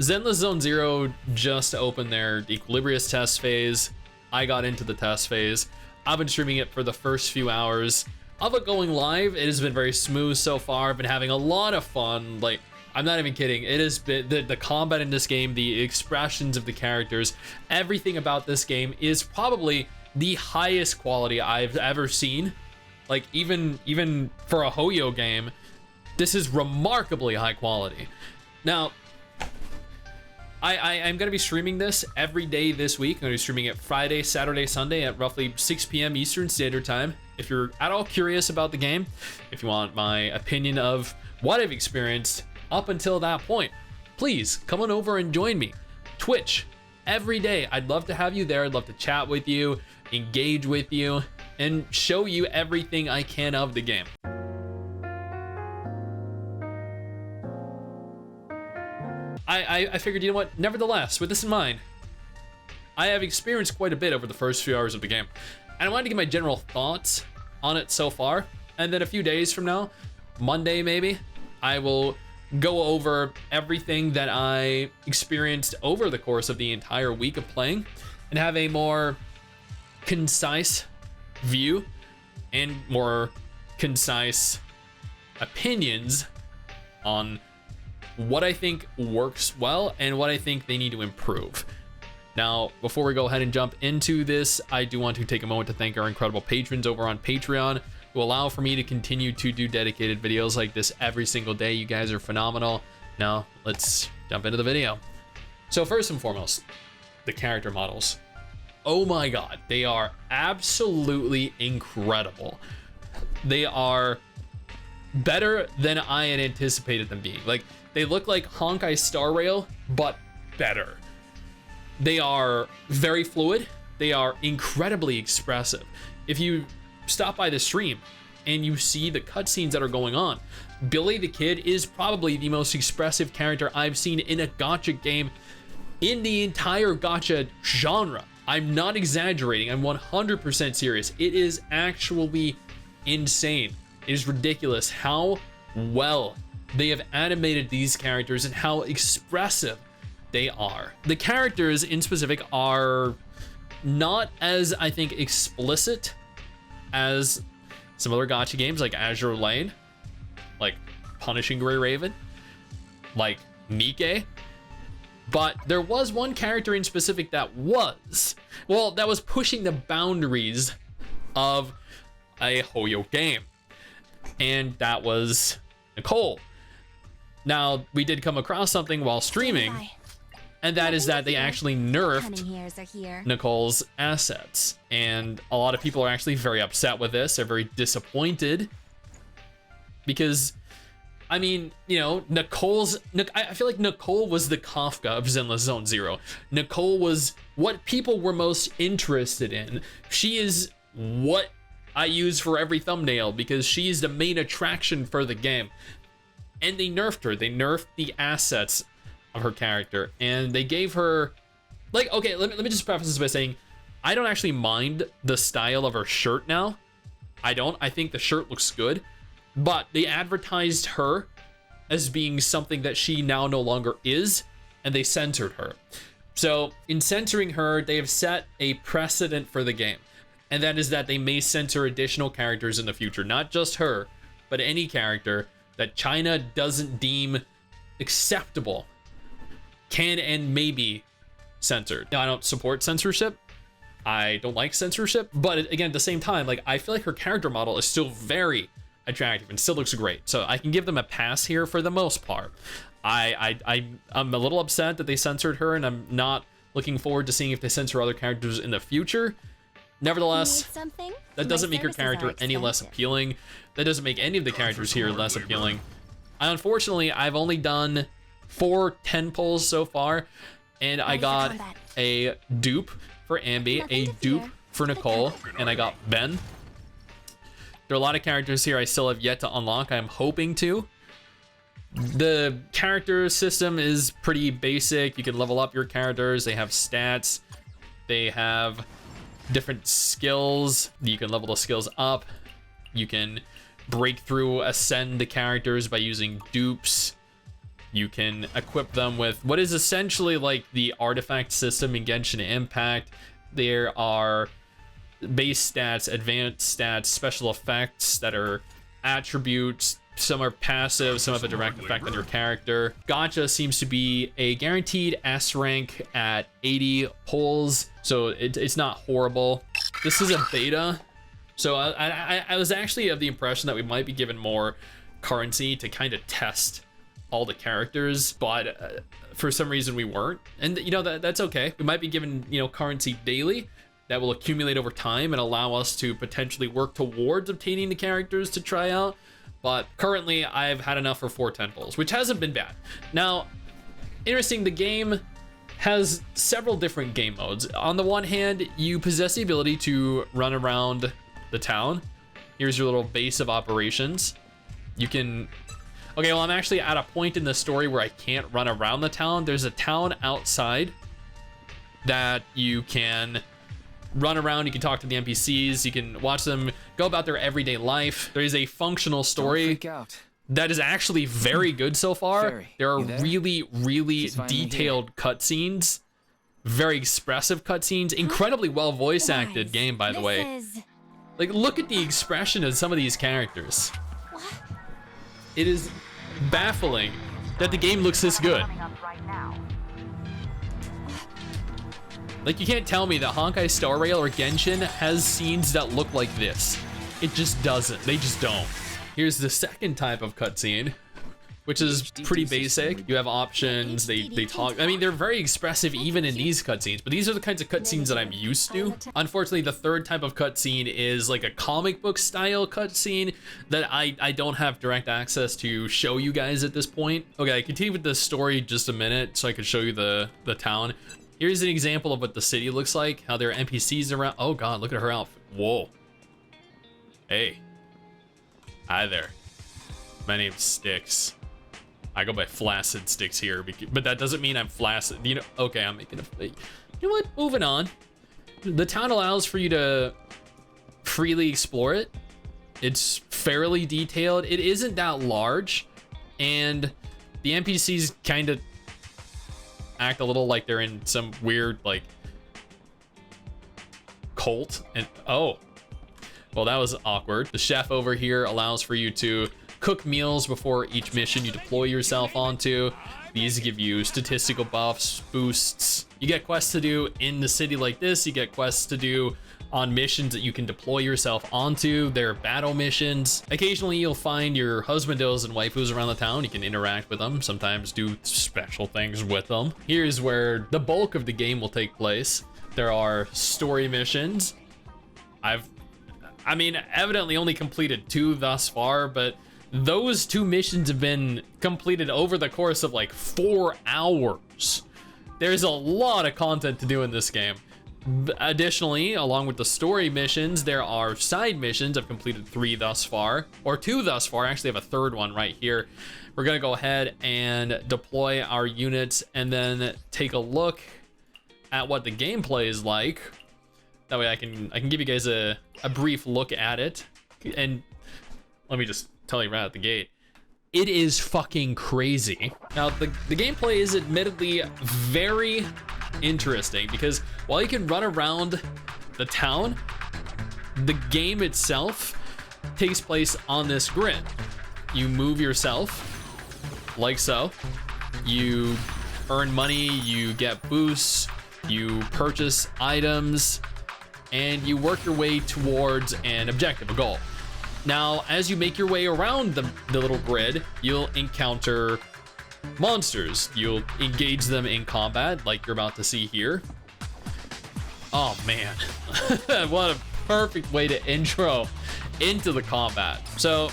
Zenless Zone Zero just opened their Equilibrious test phase. I got into the test phase. I've been streaming it for the first few hours of it going live. It has been very smooth so far. I've been having a lot of fun. Like, I'm not even kidding. It has been the combat in this game, the expressions of the characters, everything about this game is probably the highest quality I've ever seen. Like, even for a Hoyo game, this is remarkably high quality. Now, I'm going to be streaming this every day this week. I'm going to be streaming it Friday, Saturday, Sunday at roughly 6 p.m. Eastern Standard Time. If you're at all curious about the game, if you want my opinion of what I've experienced up until that point, please come on over and join me. Twitch, every day. I'd love to have you there. I'd love to chat with you, engage with you, and show you everything I can of the game. I figured, you know what, nevertheless, with this in mind, I have experienced quite a bit over the first few hours of the game, and I wanted to get my general thoughts on it so far, and then a few days from now, Monday maybe, I will go over everything that I experienced over the course of the entire week of playing, and have a more concise view and more concise opinions on what I think works well and what I think they need to improve. Now, before we go ahead and jump into this, I do want to take a moment to thank our incredible patrons over on Patreon who allow for me to continue to do dedicated videos like this every single day. You guys are phenomenal. Now, let's jump into the video. So first and foremost, the character models. Oh my god, they are absolutely incredible. They are better than I had anticipated them being. Like, they look like Honkai Star Rail, but better. They are very fluid. They are incredibly expressive. If you stop by the stream and you see the cutscenes that are going on, Billy the Kid is probably the most expressive character I've seen in a gacha game in the entire gacha genre. I'm not exaggerating. I'm 100% serious. It is actually insane. It is ridiculous how well they have animated these characters and how expressive they are. The characters in specific are not as, I think, explicit as some other gacha games like Azure Lane, like Punishing Gray Raven, like Nikke. But there was one character in specific that was pushing the boundaries of a Hoyo game, and that was Nicole. Now, we did come across something while streaming, and that is that they actually nerfed Nicole's assets. And a lot of people are actually very upset with this. They're very disappointed because, I mean, you know, I feel like Nicole was the Kafka of Zenless Zone Zero. Nicole was what people were most interested in. She is what I use for every thumbnail because she is the main attraction for the game. And they nerfed her. They nerfed the assets of her character, and they gave her, like, okay, let me just preface this by saying I don't actually mind the style of her shirt now. I don't. I think the shirt looks good, but they advertised her as being something that she now no longer is, and they censored her. So in censoring her, they have set a precedent for the game, and that is that they may censor additional characters in the future, not just her, but any character that China doesn't deem acceptable can and may be censored. Now, I don't support censorship. I don't like censorship, but again, at the same time, like, I feel like her character model is still very attractive and still looks great. So I can give them a pass here for the most part. I'm a little upset that they censored her, and I'm not looking forward to seeing if they censor other characters in the future. Nevertheless, that doesn't make her character any less appealing. That doesn't make any of the characters here less appealing. Unfortunately, I've only done 4 10 pulls so far, and I got a dupe for Ambi, a dupe for Nicole, and I got Ben. There are a lot of characters here I still have yet to unlock. I'm hoping to. The character system is pretty basic. You can level up your characters. They have stats. They have different skills. You can level the skills up. You can break through, ascend the characters by using dupes. You can equip them with what is essentially like the artifact system in Genshin Impact. There are base stats, advanced stats, special effects that are attributes. Some are passive, some have a direct effect on your character. Gacha seems to be a guaranteed S rank at 80 pulls, so it's not horrible. This is a beta, so I was actually of the impression that we might be given more currency to kind of test all the characters, but for some reason we weren't. And you know, that's okay. We might be given, you know, currency daily that will accumulate over time and allow us to potentially work towards obtaining the characters to try out. But currently I've had enough for 4 temples, which hasn't been bad. Now, interesting, the game has several different game modes. On the one hand, you possess the ability to run around the town. Here's your little base of operations. You can, okay, well, I'm actually at a point in the story where I can't run around the town. There's a town outside that you can run around, you can talk to the NPCs, you can watch them go about their everyday life. There is a functional story that is actually very good so far. There are really, really detailed cutscenes, very expressive cutscenes, incredibly well voice acted game, by the way. Like, look at the expression of some of these characters. It is baffling that the game looks this good. Like, you can't tell me that Honkai Star Rail or Genshin has scenes that look like this. It just doesn't. They just don't. Here's the second type of cutscene, which is pretty basic. You have options, they talk. I mean, they're very expressive even in these cutscenes, but these are the kinds of cutscenes that I'm used to. Unfortunately, the third type of cutscene is like a comic book style cutscene that I don't have direct access to show you guys at this point. Okay, I continue with the story just a minute so I can show you the town. Here's an example of what the city looks like, how there are NPCs around. Oh God, look at her outfit. Whoa. Hey. Hi there. My name's Stix. I go by Flaccid Stix here, but that doesn't mean I'm flaccid. You know, okay, I'm making a, you know what, moving on. The town allows for you to freely explore it. It's fairly detailed. It isn't that large, and the NPCs kind of act a little like they're in some weird, like, cult. And oh, well, that was awkward. The chef over here allows for you to cook meals before each mission you deploy yourself onto. These give you statistical buffs, boosts. You get quests to do in the city like this. You get quests to do on missions that you can deploy yourself onto. They're battle missions. Occasionally you'll find your husbandos and waifus around the town. You can interact with them, sometimes do special things with them. Here's where the bulk of the game will take place. There are story missions. I mean, evidently only completed 2 thus far, but those 2 missions have been completed over the course of like 4 hours. There's a lot of content to do in this game. Additionally, along with the story missions, there are side missions. I've completed 3 thus far, or 2 thus far. I actually have a third one right here. We're gonna go ahead and deploy our units and then take a look at what the gameplay is like. That way I can give you guys a brief look at it. And let me just tell you right out the gate, it is fucking crazy. Now, the gameplay is admittedly very interesting because while you can run around the town, the game itself takes place on this grid. You move yourself like so. You earn money, you get boosts, you purchase items, and you work your way towards an objective, a goal. Now, as you make your way around the little grid, you'll encounter monsters. You'll engage them in combat, like you're about to see here. Oh man, what a perfect way to intro into the combat. So,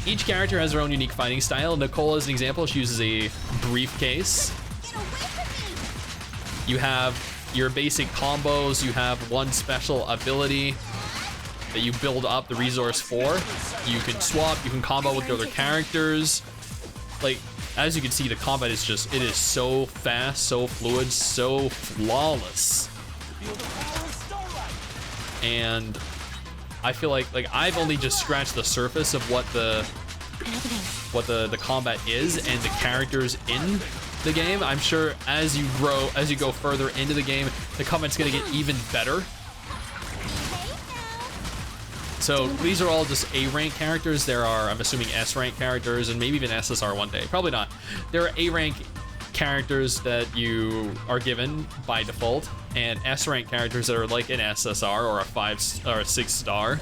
each character has their own unique fighting style. Nicole, as an example, she uses a briefcase. You have your basic combos. You have one special ability that you build up the resource for. You can swap, you can combo with the other characters. Like, as you can see, the combat is just, it is so fast, so fluid, so flawless. And I feel like I've only just scratched the surface of what the what the combat is and the characters in the game. I'm sure as you grow, as you go further into the game, the combat's gonna get even better. So these are all just A-rank characters. There are, I'm assuming, S-rank characters and maybe even SSR one day. Probably not. There are A-rank characters that you are given by default, and S-rank characters that are like an SSR or a 5 or a 6-star.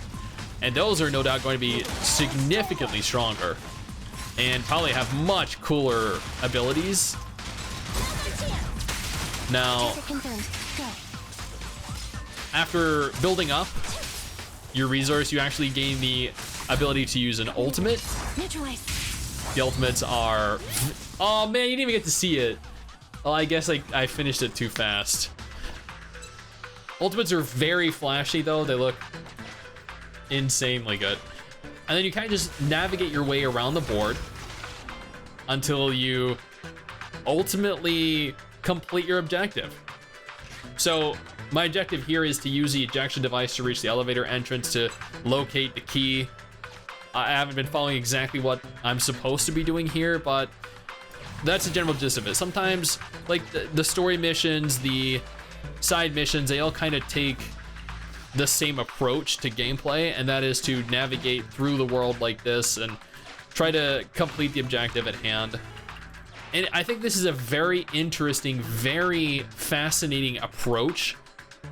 And those are no doubt going to be significantly stronger and probably have much cooler abilities. Now, after building up your resource, you actually gain the ability to use an ultimate. The ultimates are... Oh man, you didn't even get to see it. Well, I guess I finished it too fast. Ultimates are very flashy though. They look insanely good. And then you kind of just navigate your way around the board until you ultimately complete your objective. So my objective here is to use the ejection device to reach the elevator entrance to locate the key. I haven't been following exactly what I'm supposed to be doing here, but that's the general gist of it. Sometimes, like the story missions, the side missions, they all kind of take the same approach to gameplay, and that is to navigate through the world like this and try to complete the objective at hand. And I think this is a very interesting, very fascinating approach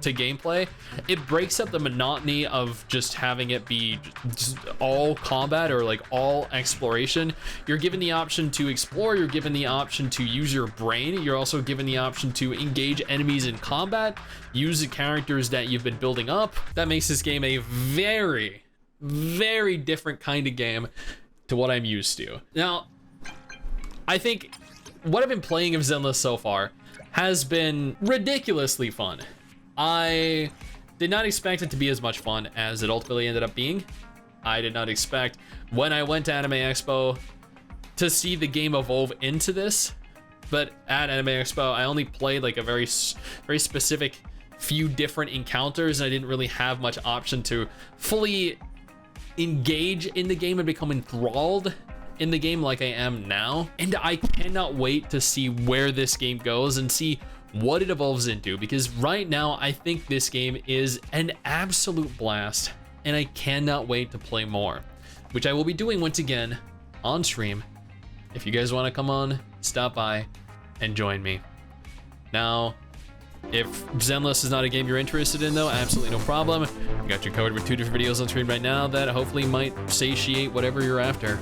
to gameplay. It breaks up the monotony of just having it be just all combat or like all exploration. You're given the option to explore, you're given the option to use your brain, you're also given the option to engage enemies in combat, use the characters that you've been building up. That makes this game a very, very different kind of game to what I'm used to. Now, I think what I've been playing of Zenless so far has been ridiculously fun. I did not expect it to be as much fun as it ultimately ended up being. I did not expect when I went to Anime Expo to see the game evolve into this, but at Anime Expo, I only played like a very specific few different encounters, and I didn't really have much option to fully engage in the game and become enthralled in the game like I am now. And I cannot wait to see where this game goes and see what it evolves into, because right now I think this game is an absolute blast and I cannot wait to play more, which I will be doing once again on stream. If you guys want to come on, stop by and join me. Now, if Zenless is not a game you're interested in though, absolutely no problem. I got you covered with 2 different videos on screen right now that hopefully might satiate whatever you're after.